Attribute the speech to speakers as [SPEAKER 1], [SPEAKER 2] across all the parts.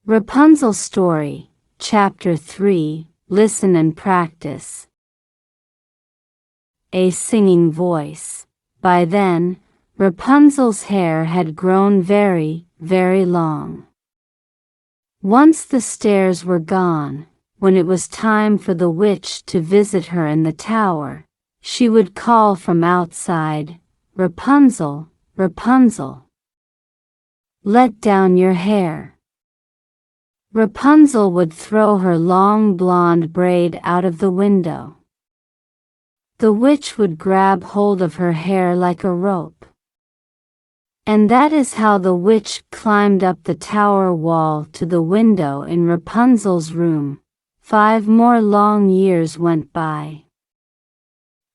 [SPEAKER 1] Rapunzel Story, Chapter 3. Listen and Practice. A singing voice. By then, Rapunzel's hair had grown very, very long. Once the stairs were gone, when it was time for the witch to visit her in the tower, she would call from outside, "Rapunzel, Rapunzel, let down your hair." Rapunzel would throw her long blonde braid out of the window. The witch would grab hold of her hair like a rope. And that is how the witch climbed up the tower wall to the window in Rapunzel's room. 5 more long years went by.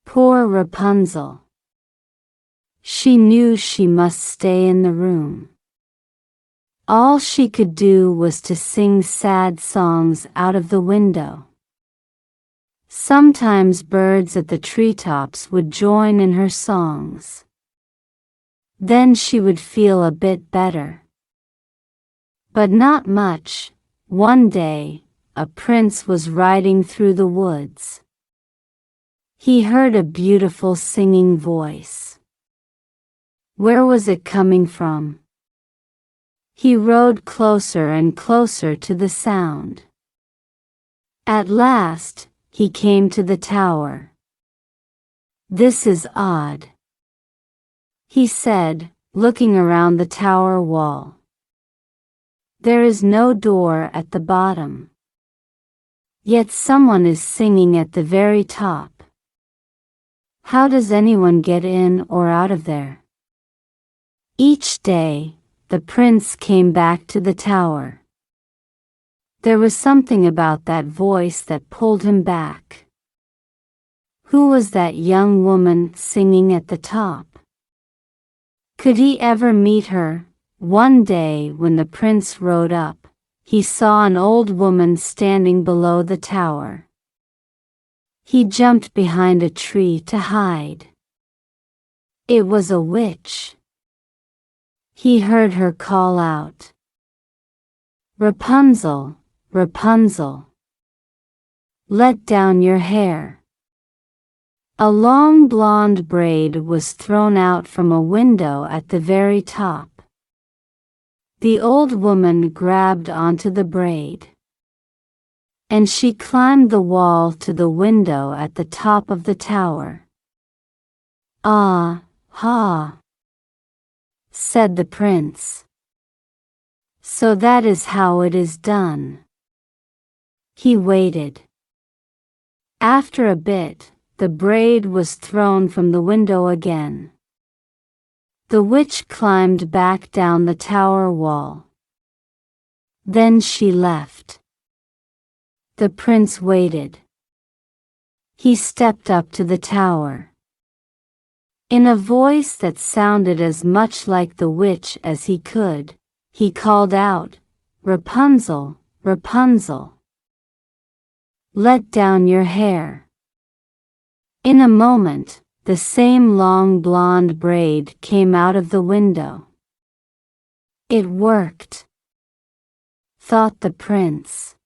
[SPEAKER 1] Poor Rapunzel. She knew she must stay in the room. All she could do was to sing sad songs out of the window. Sometimes birds at the treetops would join in her songs. Then she would feel a bit better. But not much. One day, a prince was riding through the woods. He heard a beautiful singing voice. Where was it coming from? He rode closer and closer to the sound. At last, he came to the tower. "This is odd," he said, looking around the tower wall. "There is no door at the bottom. Yet someone is singing at the very top. How does anyone get in or out of there?" Each day, the prince came back to the tower. There was something about that voice that pulled him back. Who was that young woman singing at the top? Could he ever meet her? One day when the prince rode up, he saw an old woman standing below the tower. He jumped behind a tree to hide. It was a witch. He heard her call out, "Rapunzel, Rapunzel, let down your hair." A long blonde braid was thrown out from a window at the very top. The old woman grabbed onto the braid, and she climbed the wall to the window at the top of the tower. "Ah, ha," said the prince. "So that is how it is done." He waited. After a bit, the braid was thrown from the window again. The witch climbed back down the tower wall. Then she left. The prince waited. He stepped up to the tower. In a voice that sounded as much like the witch as he could, he called out, "Rapunzel, Rapunzel, let down your hair." In a moment, the same long blonde braid came out of the window. It worked, thought the prince.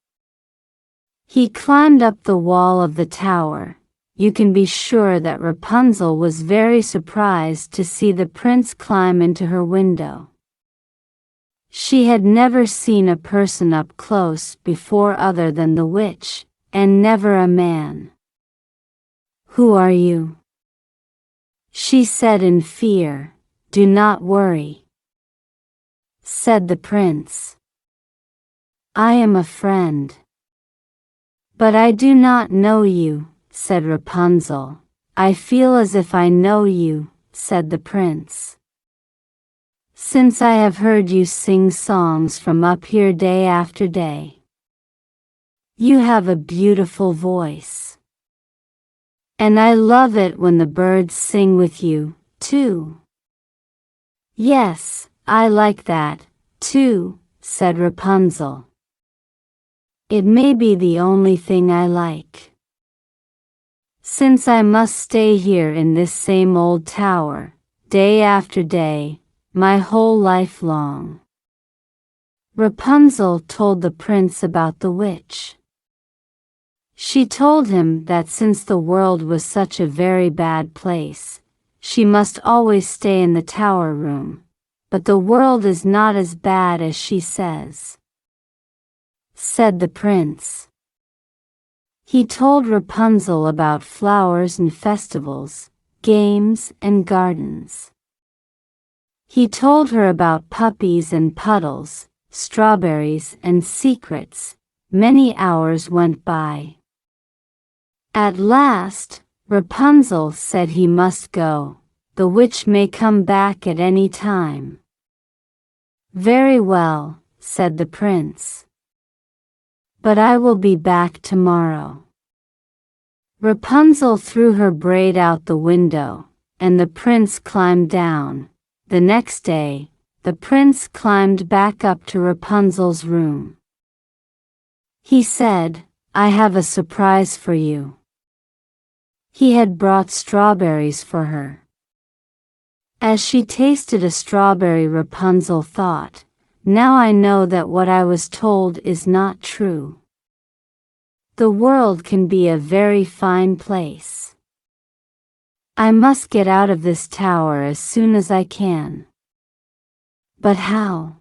[SPEAKER 1] He climbed up the wall of the tower. You can be sure that Rapunzel was very surprised to see the prince climb into her window. She had never seen a person up close before other than the witch, and never a man. "Who are you?" she said in fear. "Do not worry," said the prince. "I am a friend." "But I do not know you," said Rapunzel. "I feel as if I know you," said the prince. "Since I have heard you sing songs from up here day after day. You have a beautiful voice. And I love it when the birds sing with you, too." "Yes, I like that, too," said Rapunzel. "It may be the only thing I like. Since I must stay here in this same old tower, day after day, my whole life long." Rapunzel told the prince about the witch. She told him that since the world was such a very bad place, she must always stay in the tower room, but the world is not as bad as she says, said the prince. He told Rapunzel about flowers and festivals, games and gardens. He told her about puppies and puddles, strawberries and secrets. Many hours went by. At last, Rapunzel said he must go. The witch may come back at any time. Very well, said the prince. But I will be back tomorrow. Rapunzel threw her braid out the window, and the prince climbed down. The next day, the prince climbed back up to Rapunzel's room. He said, I have a surprise for you. He had brought strawberries for her. As she tasted a strawberry, Rapunzel thought, now I know that what I was told is not true. The world can be a very fine place. I must get out of this tower as soon as I can. But how?